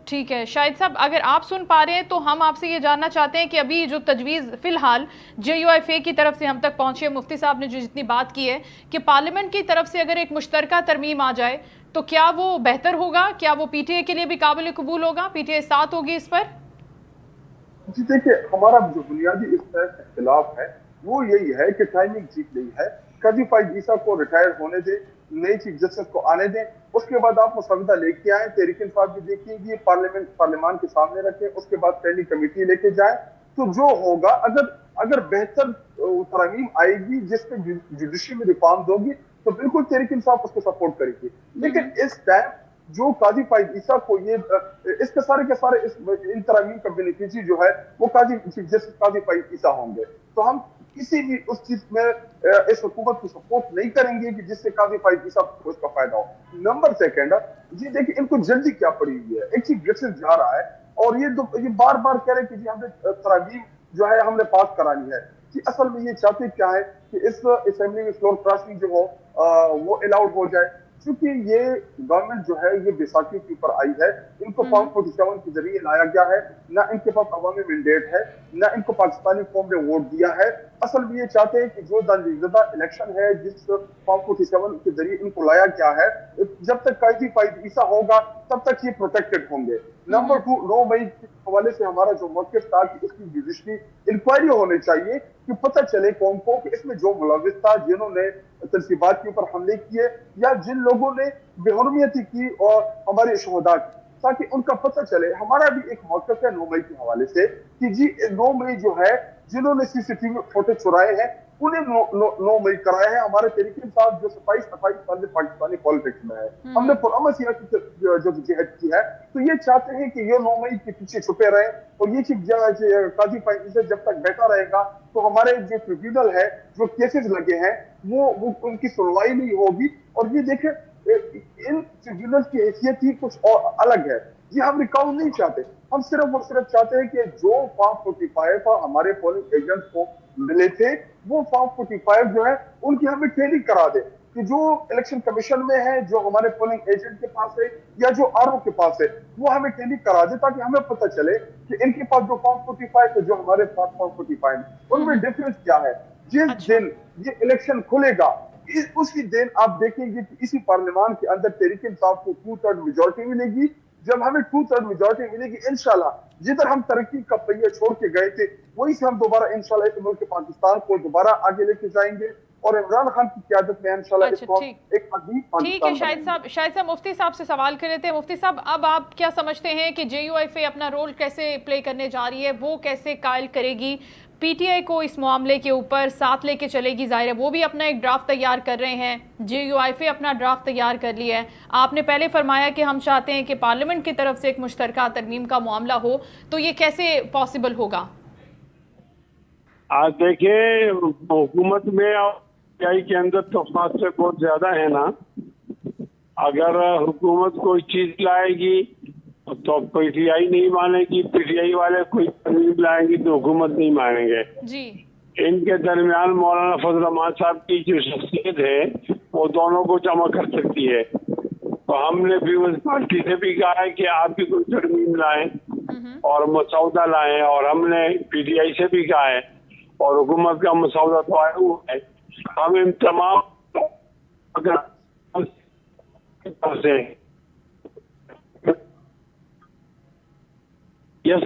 ठीक है शाहिद साहब, अगर आप सुन पा रहे हैं तो हम आपसे ये जानना चाहते हैं कि अभी जो तजवीज़ फ़िलहाल JUIFA की तरफ से हम तक पहुँची है, मुफ्ती साहब ने जो जितनी बात की है कि पार्लियामेंट की तरफ से अगर एक मुश्तरका तरमीम आ जाए तो क्या वो बेहतर होगा? क्या वो PTA के लिए भी काबिल कबूल होगा? PTA साथ होगी इस पर? जी देखिए, हमारा जो बुनियादी इस पर इख्तिलाफ है वो यही है कि टाइमिंग ठीक नहीं है। काजी फाइज ईसा को रिटायर होने दें, नई चीफ जस्टिस को आने दें, उसके बाद आप मुसविदा लेके आए, तहरीक इंसाफ भी देखेंगे, पार्लियामान के सामने रखें, उसके बाद पहली कमेटी लेके जाए, तो जो होगा अगर बेहतर तरमीम आएगी जिसपे जुडिशरी में रिफॉर्म होगी तो बिल्कुल तहरीक इंसाफ उसको सपोर्ट करेगी। लेकिन इस टाइम जो काजी फाइज ईसा को ये इसके सारे के सारे इन तरमीम का बेनिफिशियरी जो है वो चीफ जस्टिस काजी फाइज ईसा होंगे, तो हम किसी भी उस चीज में इस हुकूमत को सपोर्ट नहीं करेंगे कि जिससे काजी फाइज ईसा को इसका फायदा हो। नंबर सेकंड, जी देखिए इनको जल्दी क्या पड़ी हुई है, एक चीफ जस्टिस जा रहा है और ये बार बार कह रहे हैं कि जी हमने तरमीम जो है हमने पास करानी है। कि असल में ये चाहते क्या है कि इस असेंबली में फ्लोर क्रॉसिंग जो हो वो अलाउड हो जाए, क्योंकि ये गवर्नमेंट जो है ये बैसाखी के ऊपर आई है, इनको फॉर्म 47 के जरिए लाया गया है, ना इनके पास अवामी मैंडेट है, ना इनको पाकिस्तानी कौम ने वोट दिया है। असल में ये चाहते हैं कि जो दानिज़दा इलेक्शन है जिस फॉर्म 47 के जरिए इनको लाया गया है, जब तक काजी फाइज ईसा होगा तब तक ये प्रोटेक्टेड होंगे। नंबर 2, 9 मई के हवाले से हमारा जो मौक़िफ़ था कि इसकी जुडिशरी इंक्वायरी होनी चाहिए कि पता चले कौन को कि इसमें जो मुलविस था, जिन्होंने तनसीबात के ऊपर हमले किए या जिन लोगों ने बेहुरमियती की और हमारे शहदा की, ताकि उनका पता चले। हमारा भी एक मौक़िफ़ है 9 मई के हवाले से कि जी 9 मई जो है जिन्होंने CCTV फुटेज चुराए हैं उन्हें 9 मई कराया है। हमारे तरीके साथ जो 27 साल से पाकिस्तानी पॉलिटिक्स में है, हमने पुरअमन सियासी जो जिहाद की है, तो ये चाहते हैं कि ये 9 मई के पीछे छुपे रहे और ये चीफ काजी फाइज ईसा जब तक बैठा रहेगा तो हमारे जो ट्रिब्यूनल है, जो केसेस लगे हैं वो उनकी सुनवाई नहीं होगी। और ये देखें इन ट्रिब्यूनल की हैसियत ही कुछ और अलग है। ये हम रिकाउंट नहीं चाहते, हम सिर्फ और सिर्फ चाहते हैं कि जो फॉर्म 45 हमारे पोलिंग एजेंट्स को ملے تھے وہ فارم 45 جو ہے ان کی ہمیں ٹریننگ کرا دے کہ جو الیکشن کمیشن میں ہے, جو ہمارے پولنگ ایجنٹ کے پاس ہے یا جو آر او کے پاس ہے, وہ ہمیں ٹریننگ کرا دے تاکہ ہمیں پتہ چلے کہ ان کے پاس جو فارم 45 ہے جو ہمارے پاس فارم 45 ہے ان میں ڈفرنس کیا ہے. جس دن یہ الیکشن کھلے گا اسی دن آپ دیکھیں گے کہ اسی پارلیمان کے اندر تحریک انصاف کو 2/3 میجورٹی ملے گی. جب ہمیں 2/3 میجورٹی ملے گی انشاءاللہ جدھر ہم ترقی کا پہیہ چھوڑ کے گئے تھے وہی سے ہم دوبارہ انشاءاللہ اس ملک پاکستان کو دوبارہ آگے لے کے جائیں گے اور عمران خان کی قیادت میں انشاءاللہ اس کو ایک عظیم ٹھیک ہے. پاکستان بنائیں گے. شاہد صاحب مفتی صاحب سے سوال کر رہے تھے. مفتی صاحب اب آپ کیا سمجھتے ہیں کہ جے یو ایف اے اپنا رول کیسے پلے کرنے جا رہی ہے, وہ کیسے قائل کرے گی پی ٹی آئی کو اس معاملے کے اوپر ساتھ لے کے چلے گی؟ ظاہر ہے وہ بھی اپنا ایک ڈرافٹ تیار کر رہے ہیں, جے یو ایف اے اپنا ڈرافٹ تیار کر لیا ہے. آپ نے پہلے فرمایا کہ ہم چاہتے ہیں کہ پارلیمنٹ کی طرف سے ایک مشترکہ ترمیم کا معاملہ ہو, تو یہ کیسے پاسبل ہوگا؟ آج دیکھیں حکومت میں اور پی ٹی آئی کے اندر تو فاصلے بہت زیادہ ہے نا. اگر حکومت کوئی چیز لائے گی تو پی ٹی آئی نہیں مانے گی, پی ٹی آئی والے کوئی ترمیم لائیں گی تو حکومت نہیں مانیں گے. جی ان کے درمیان مولانا فضل الرحمان صاحب کی جو شخصیت ہے وہ دونوں کو جمع کر سکتی ہے. تو ہم نے پیپلز پارٹی سے بھی کہا ہے کہ آپ بھی کوئی ترمیم لائیں اور مسودہ لائیں, اور ہم نے پی ٹی آئی سے بھی کہا ہے, اور حکومت کا مسودہ تو آیا ہوا ہے. ہم ان تمام سے یس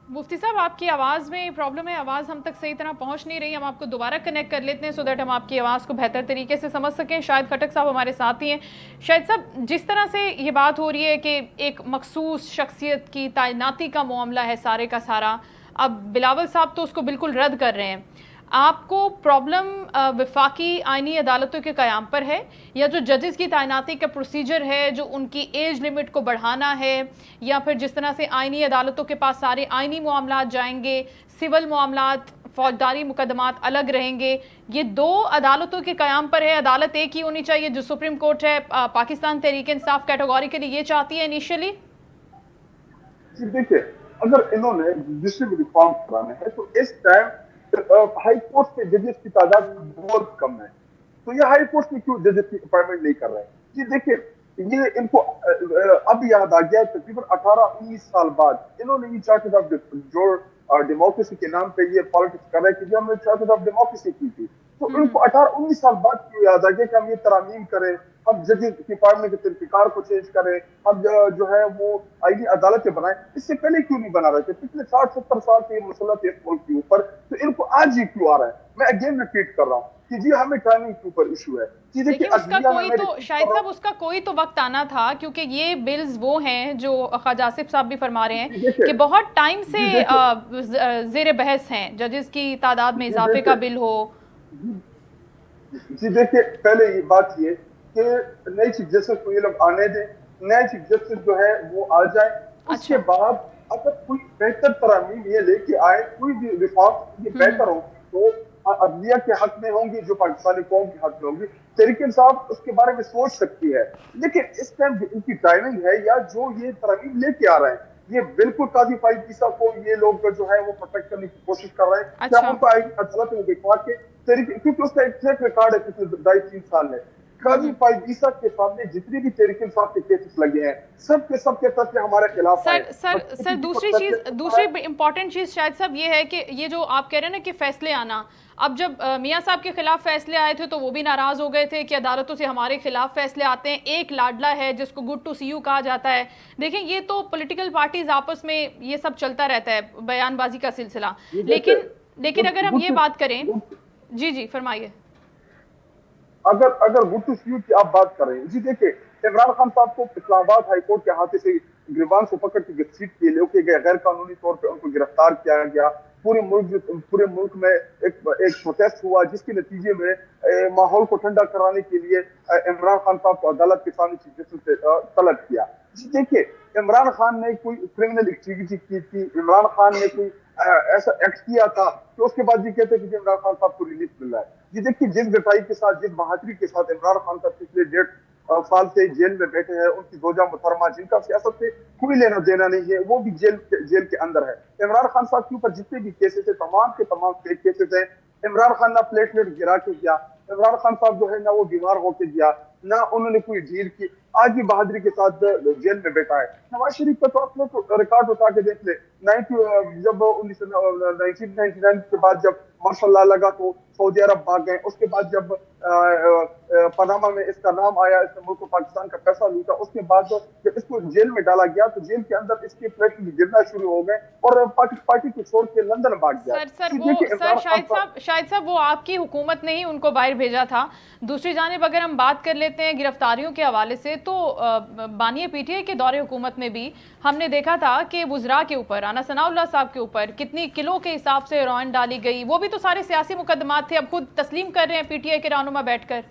مفتی صاحب آپ کی آواز میں پرابلم ہے, آواز ہم تک صحیح طرح پہنچ نہیں رہی. ہم آپ کو دوبارہ کنیکٹ کر لیتے ہیں سو دیٹ ہم آپ کی آواز کو بہتر طریقے سے سمجھ سکیں. شاہد خٹک صاحب ہمارے ساتھ ہی ہیں. شاہد صاحب, جس طرح سے یہ بات ہو رہی ہے کہ ایک مخصوص شخصیت کی تعیناتی کا معاملہ ہے سارے کا سارا, اب بلاول صاحب تو اس کو بالکل رد کر رہے ہیں. آپ کو پرابلم وفاقی آئینی عدالتوں کے قیام پر ہے, یا جو ججز کی تعیناتی کا پروسیجر ہے جو ان کی ایج لمٹ کو بڑھانا ہے, یا پھر جس طرح سے آئینی عدالتوں کے پاس سارے آئینی معاملات جائیں گے, سول معاملات فوجداری مقدمات الگ رہیں گے, یہ دو عدالتوں کے قیام پر ہے؟ عدالت ایک ہی ہونی چاہیے جو سپریم کورٹ ہے پاکستان تحریک انصاف کیٹیگوری کے لیے یہ چاہتی ہے انیشیلی؟ جی دیکھیں, اگر انہوں نے جوڈیشری میں ریفارم کرانے ہیں تو اس ٹائم ہائی کورٹ کے ججز کی تعداد بہت کم ہے, تو یہ ہائی کورٹ میں کیوں ججز کی اپائنٹمنٹ نہیں کر رہے ہیں؟ جی دیکھیں, یہ ان کو اب یاد آ گیا تقریباً 18-19 سال بعد انہوں نے یہ چارٹر آف جو ڈیموکریسی کے نام پہ یہ پالیٹکس کر رہے ہیں کہ جو ہم نے چارٹر آف ڈیموکریسی کی تھی, تو ان کو 18-19 سال بعد کیوں یاد آ گیا کہ ہم یہ ترامیم کریں, ہم ججز ڈپارٹمنٹ کے طریقہ کو چینج کریں, ہم جو ہے وہ آئینی عدالتیں بنائیں. اس سے پہلے کیوں نہیں بنا رہے تھے؟ پچھلے 60-70 سال سے یہ مسئلہ تھا اس ملک کے اوپر, تو ان کو آج ہی کیوں آ رہا ہے؟ میں اگین ریپیٹ کر رہا ہوں کہ جی ہمیں ٹائمنگ کے اوپر ایشو ہے. دیکھیں اس کا کوئی تو شاہد صاحب اس کا کوئی تو وقت آنا تھا, کیونکہ یہ بلز وہ ہیں جو خواجہ آصف صاحب بھی فرما رہے ہیں کہ بہت ٹائم سے زیر بحث ہیں, ججز کی تعداد میں اضافے کا بل ہو. جی دیکھیں, پہلے یہ بات یہ کہ نئی چیف جسٹس کو یہ لوگ آنے دیں, نئے چیف جسٹس جو ہے وہ آ جائیں, اس کے بعد اگر کوئی بہتر ترامیم یہ لے کے آئے, کوئی بھی ریفارم یہ بہتر ہو تو عدلیہ کے حق میں ہوں گی, جو پاکستانی قوم کے حق میں ہوں گی. تحریک انصاف اس کے بارے میں سوچ سکتی ہے, لیکن اس ٹائم ان کی ٹائمنگ ہے یا جو یہ ترامیم لے کے آ رہے ہیں یہ بالکل قاضی فائز عیسیٰ کو یہ لوگ جو ہے وہ پروٹیکٹ کرنے کی کوشش کر رہے ہیں. کیا ان کو عدالت میں دکھا کے کیونکہ اس کا ایک ٹریک ریکارڈ ہے پچھلے 2.5-3 سال میں. قاضی فائز عیسیٰ کے سامنے جتنی بھی تحریک انصاف کے کیسز لگے ہیں سب کے فیصلے ہمارے خلاف آئے. سر دوسری امپورٹنٹ چیز شاید صاحب یہ ہے کہ یہ جو آپ کہہ رہے ہیں نا کہ فیصلے آنا, اب جب میاں صاحب کے خلاف فیصلے آئے تھے تو وہ بھی ناراض ہو گئے تھے کہ عدالتوں سے ہمارے خلاف فیصلے آتے ہیں. ایک لاڈلا ہے جس کو گڈ ٹو سی یو کہا جاتا ہے. دیکھیں یہ تو پولیٹیکل پارٹیز آپس میں یہ سب چلتا رہتا ہے, بیان بازی کا سلسلہ, لیکن اگر ہم یہ بات کریں, جی فرمائیے. اگر گڈ ٹو سی یو کی آپ بات کر رہے ہیں, جی دیکھیں عمران خان صاحب کو اسلام آباد ہائی کورٹ کے ہاتھے سے گریبان کو پکڑ کے گھسیٹ کے لے گئے, غیر قانونی طور پہ ان کو گرفتار کیا گیا. پورے ملک میں ایک پروٹیسٹ ہوا جس کے نتیجے میں ماحول کو ٹھنڈا کرانے کے لیے عمران خان صاحب کو عدالت کے سامنے چیف جسٹس سے طلب کیا. جی دیکھیے, عمران خان نے کوئی کرمنل ایکٹیویٹی کی تھی, عمران خان نے کوئی ایسا ایکٹ کیا تھا تو اس کے بعد یہ کہتے ہیں کہ عمران خان صاحب کو ریلیف مل رہا ہے. یہ دیکھیے جس گٹائی کے ساتھ, جس بہادری کے ساتھ عمران خان کا پچھلے साल से जेल में बैठे हैं, उनकी जोजा मुहतरमा जिनका सियासत से कोई लेना देना नहीं है, वो भी जेल के अंदर है। इमरान खान साहब के ऊपर जितने भी केसेस है, तमाम के तमाम फेक केसेस हैं। इमरान खान ना प्लेटलेट गिरा के गया, इमरान खान साहब जो है ना वो बीमार होके गया, ना उन्होंने कोई डील की, आज भी बहादुरी के साथ जेल में बैठा है। नवाज शरीफ का तो आप लोग रिकॉर्ड उठा के देख ले, जब 1999 के बाद जब मार्शल लॉ लगा तो सऊदी अरब भाग गए, उसके बाद जब पनामा में इसका नाम आया, इसने मुल्क पाकिस्तान का पैसा लूटा, उसके बाद जब इसको जेल में डाला गया तो जेल के अंदर इसके प्लेट गिरना शुरू हो गए और पार्टी को छोड़ के लंदन भाग गया। शाहिद साहब वो आपकी हुकूमत ने ही उनको बाहर भेजा था। दूसरी जानिब अगर हम बात कर लेते हैं गिरफ्तारियों के हवाले से, तो बानिया पीटीआई के दौरे हुकूमत में भी हमने देखा था कि वुज़रा के ऊपर, राना सनाउल्लाह साहब के ऊपर कितनी किलो के हिसाब से हेरोइन डाली गई, वो भी तो सारे सियासी मुकदमात थे, अब खुद तस्लीम कर रहे हैं पीटीआई के रहनुमा बैठकर।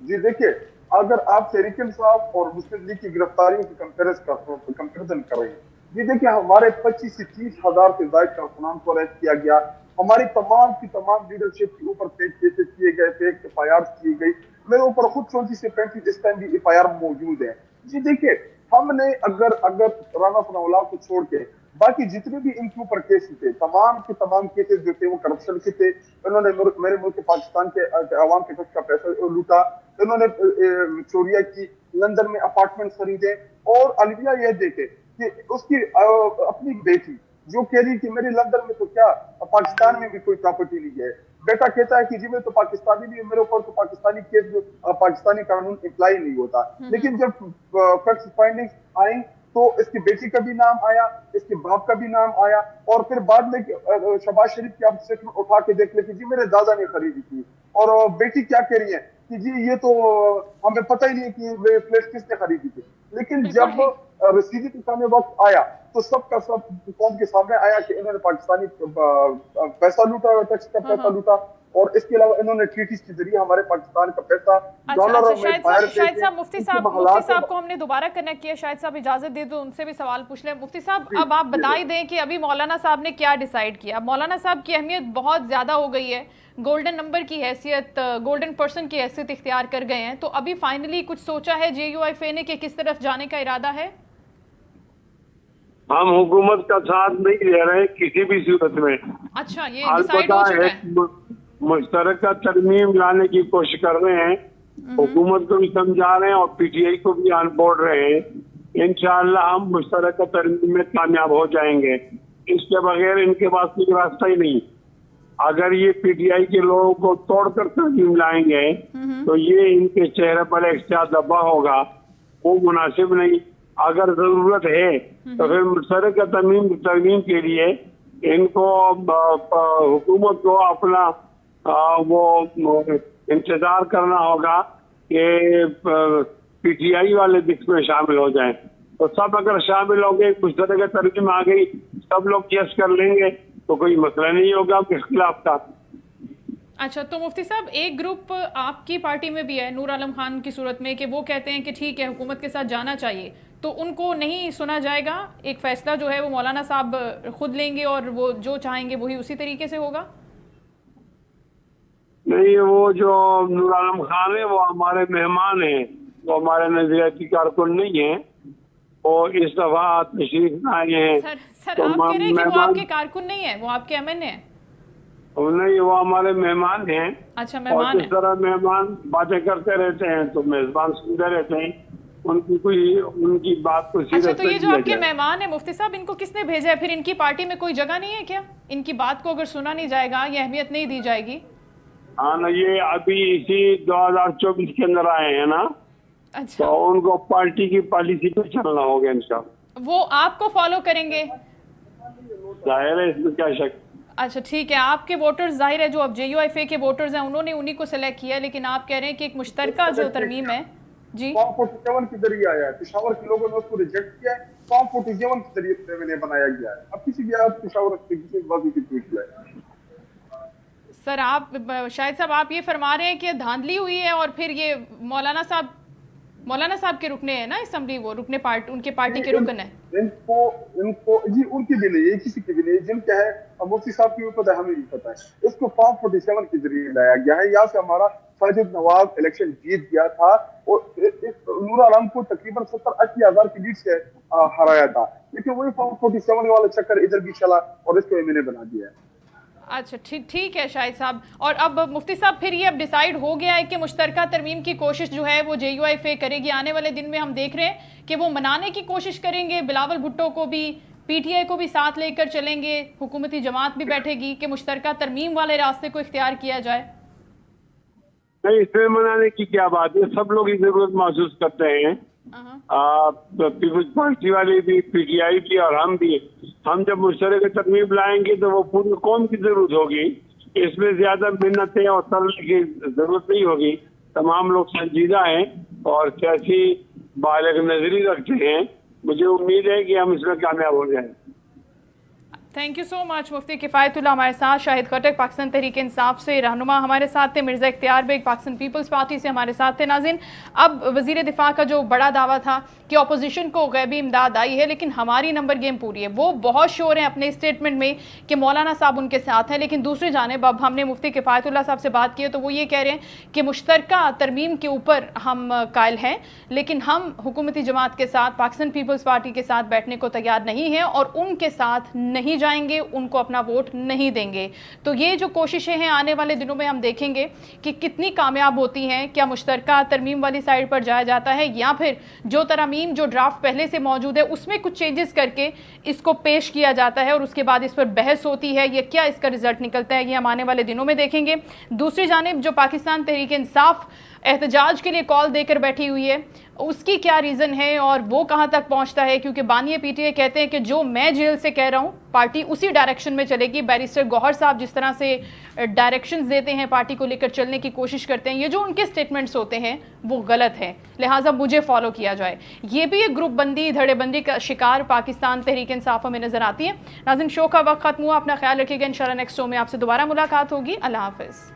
जी देखिए, अगर आप तहरीक इंसाफ और मुस्लिम लीग की गिरफ्तारियों की कंपेरिजन कर रहे हैं, जी देखिए हमारे 25 से 30 हजार से ज्यादा कारकुनान को अरेस्ट किया गया, हमारी तमाम की तमाम लीडरशिप के ऊपर फेक केसेस किए गए, फेक एफआईआर की गई, मेरे ऊपर खुद 34 से 35 इस टाइम भी एफआईआर मौजूद है। जी देखिए, हमने अगर राना सनाउल्लाह को छोड़ के बाकी जितने भी इनके ऊपर केस थे, तमाम के तमाम केसेस जो थे वो करप्शन के थे। इन्होंने मेरे मुल्क पाकिस्तान के अवाम के टैक्स का पैसा लूटा, इन्होंने चोरियां की, लंदन में अपार्टमेंट खरीदे, और अलविया यह देखे कि उसकी अपनी बेटी जो कह रही कि मेरे लंदन में तो क्या पाकिस्तान में भी कोई प्रॉपर्टी नहीं है, बेटा कहता है कि जी मैं तो पाकिस्तानी भी, मेरे ऊपर तो पाकिस्तानी केस पाकिस्तानी कानून अप्लाई नहीं होता। लेकिन जब फैक्ट फाइंडिंग्स आई तो इसकी बेटी का भी नाम आया, इसके बाप का भी नाम आया, और फिर बाद में शहबाज शरीफ की आप स्टेटमेंट उठा के देख ले कि जी मेरे दादा ने खरीदी थी, और बेटी क्या कह रही है कि जी ये तो हमें पता ही नहीं कि फ्लैट किसने खरीदी थी। लेकिन जब रसीदी के सामने वक्त आया तो सबका सब कौम के सामने आया कि इन्होंने पाकिस्तानी पैसा लूटा, टैक्स का पैसा लूटा, और इसके अलावा इन्होंने ट्रीटीज के जरिए हमारे पाकिस्तान का पैसा डॉलर में शाहिद साहब मुफ्ती साहब को हमने दोबारा कनेक्ट किया, शाहिद साहब इजाजत दे दो उनसे भी सवाल पूछ लें। मुफ्ती साहब अब आप बता ही दें कि अभी मौलाना साहब ने क्या डिसाइड किया। मौलाना साहब की अहमियत बहुत ज्यादा हो गई है, गोल्डन नंबर की हैसियत, गोल्डन पर्सन की हैसियत इख्तियार कर गए हैं, तो अभी फाइनली कुछ सोचा है JUIF ने कि किस तरफ जाने का इरादा है? हम हुकूमत का साथ नहीं दे रहे किसी भी सूरत में। अच्छा, ये डिसाइड हो चुका है। मुश्तरका तरमीम लाने की कोशिश कर रहे हैं, हुकूमत को भी समझा रहे हैं और पीटीआई को भी ऑन बोर्ड रहे हैं। इंशाअल्लाह हम मुश्तरका तरमीम में कामयाब हो जाएंगे, इसके बगैर इनके पास कोई रास्ता ही नहीं। अगर ये पीटीआई के लोगों को तोड़कर तरमीम लाएंगे तो ये इनके चेहरे पर एक दबा होगा, वो मुनासिब नहीं। अगर जरूरत है तो फिर मुश्तरका तरमीम के लिए इनको हुकूमत को अपना वो इंतजार करना होगा कि पीटीआई वाले दिख में शामिल हो जाएं। तो सब अगर शामिल हो गए, कुछ तरह का तरकीब आ गई, सब लोग यस कर लेंगे तो कोई मसला नहीं होगा किस खिलाफ का। अच्छा, तो मुफ्ती साहब एक ग्रुप आपकी पार्टी में भी है, नूर आलम खान की सूरत में, कि वो कहते हैं कि ठीक है हुकूमत के साथ जाना चाहिए, तो उनको नहीं सुना जाएगा, एक फैसला जो है वो मौलाना साहब खुद लेंगे और वो जो चाहेंगे वही उसी तरीके से होगा? नहीं, वो जो नूर आलम खान है वो हमारे मेहमान हैं, वो हमारे नजरियाती कारकुन नहीं है, और इस दफा तशरीफ आए हैं। सर आप कह रहे हैं कि वो आपके कारकुन नहीं है, वो आपके MN है? नहीं, वो हमारे मेहमान हैं। अच्छा, मेहमान और इस तरह मेहमान बातें करते रहते हैं तो मेजबान सुनते रहते हैं, उनकी बात को सीरियस। अच्छा, तो ये जो आपके मेहमान है मुफ्ती साहब, इनको किसने भेजा है? फिर इनकी पार्टी में कोई जगह नहीं है क्या? इनकी बात को अगर सुना नहीं जाएगा, ये अहमियत नहीं दी जाएगी? हाँ ना, ये अभी इसी 2024 के अंदर आए हैं ना। अच्छा, तो उनको पार्टी की पॉलिसी पे चलना होगा इंशाल्लाह। वो आपको फॉलो करेंगे? जाहिर है, इसमें क्या शक। अच्छा ठीक है, आपके वोटर्स जाहिर है जो अब JUIF के वोटर्स हैं उन्होंने उन्हीं को सिलेक्ट किया, लेकिन आप कह रहे हैं कि एक मुश्तरका जो तरमीम है जी 47 के जरिए आया है, पेशावर के लोगों ने उसको रिजेक्ट किया है, 47 के जरिए मैंने बनाया गया है। अब किसी भी आप पेशावर से किसी बात की पूछ ले। सर आप शाहिद साहब आप ये फरमा रहे हैं कि धांधली हुई है और फिर ये मौलाना साहब के रुकने हैं ना असेंबली, वो रुकने पार्टी उनके पार्टी के रुकन है। इनको जी उनकी کی بھی نہیں ہے, کسی کی بھی نہیں, جن کا ہے مفتی صاحب کی بھی پتہ ہے, ہمیں بھی پتہ ہے. اس کو فارم 47 کے ذریعے لایا گیا ہے. یہاں سے ہمارا ساجد نواب الیکشن جیت گیا تھا اور نور عالم کو تقریباً 70-80 ہزار کی لیڈ سے ہرایا تھا, لیکن وہی فارم 47 والا چکر ادھر بھی چلا اور اس کو میں نے بنا دیا ہے. اچھا ٹھیک ہے شاہد صاحب. اور اب مفتی صاحب پھر یہ اب ڈیسائیڈ ہو گیا ہے کہ مشترکہ ترمیم کی کوشش جو ہے وہ JUIF کرے گی. آنے والے دن میں ہم دیکھ رہے ہیں کہ وہ منانے کی کوشش کریں گے, بلاول بھٹو کو بھی PTI کو بھی ساتھ لے کر چلیں گے, حکومتی جماعت بھی بیٹھے گی کہ مشترکہ ترمیم والے راستے کو اختیار کیا جائے. نہیں, اس میں منانے کی کیا بات ہے, سب لوگ یہ ضرورت محسوس کرتے ہیں, پیپلز پارٹی والے بھی, PTI بھی اور ہم بھی. ہم جب مشترکہ ترمیم لائیں گے تو وہ پوری قوم کی ضرورت ہوگی, اس میں زیادہ منتیں اور تلنے کی ضرورت نہیں ہوگی. تمام لوگ سنجیدہ ہیں اور سیاسی بالغ نظری رکھتے ہیں. مجھے امید ہے کہ ہم اس میں کامیاب ہو جائیں. تھینک یو سو مچ. مفتی کفایت اللہ ہمارے ساتھ, شاہد خٹک پاکستان تحریک انصاف سے رہنما ہمارے ساتھ تھے, مرزا اختیار بیگ پاکستان پیپلز پارٹی سے ہمارے ساتھ تھے. ناظرین, اب وزیر دفاع کا جو بڑا دعویٰ تھا کہ اپوزیشن کو غیبی امداد آئی ہے, لیکن ہماری نمبر گیم پوری ہے. وہ بہت شور ہیں اپنے اسٹیٹمنٹ میں کہ مولانا صاحب ان کے ساتھ ہیں, لیکن دوسری جانب اب ہم نے مفتی کفایت اللہ صاحب سے بات کی ہے تو وہ یہ کہہ رہے ہیں کہ مشترکہ ترمیم کے اوپر ہم قائل ہیں, لیکن ہم حکومتی جماعت کے ساتھ, پاکستان پیپلز پارٹی کے ساتھ بیٹھنے کو تیار نہیں ہیں اور ان کے ساتھ نہیں جائیں گے, ان کو اپنا ووٹ نہیں دیں گے. تو یہ جو کوششیں ہیں آنے والے دنوں میں ہم دیکھیں گے کہ کتنی کامیاب ہوتی ہیں. کیا مشترکہ ترمیم والی سائڈ پر جایا جاتا ہے یا پھر جو ترمیم جو ڈرافٹ پہلے سے موجود ہے اس میں کچھ چینجز کر کے اس کو پیش کیا جاتا ہے اور اس کے بعد اس پر بحث ہوتی ہے, یہ کیا اس کا رزلٹ نکلتا ہے, یہ ہم آنے والے دنوں میں دیکھیں گے. دوسری جانب جو پاکستان تحریک انصاف احتجاج کے لیے کال دے کر بیٹھی ہوئی ہے, اس کی کیا ریزن ہے اور وہ کہاں تک پہنچتا ہے, کیونکہ بانی PTI کہتے ہیں کہ جو میں جیل سے کہہ رہا ہوں پارٹی اسی ڈائریکشن میں چلے گی. بیرسٹر گوہر صاحب جس طرح سے ڈائریکشنز دیتے ہیں, پارٹی کو لے کر چلنے کی کوشش کرتے ہیں, یہ جو ان کے سٹیٹمنٹس ہوتے ہیں وہ غلط ہیں, لہٰذا مجھے فالو کیا جائے. یہ بھی ایک گروپ بندی, دھڑے بندی کا شکار پاکستان تحریک انصاف میں نظر آتی ہے. ناظرین, شو کا وقت ختم ہوا, اپنا خیال رکھیے گا. انشاءاللہ نیکسٹ شو میں آپ سے دوبارہ ملاقات ہوگی. اللہ حافظ.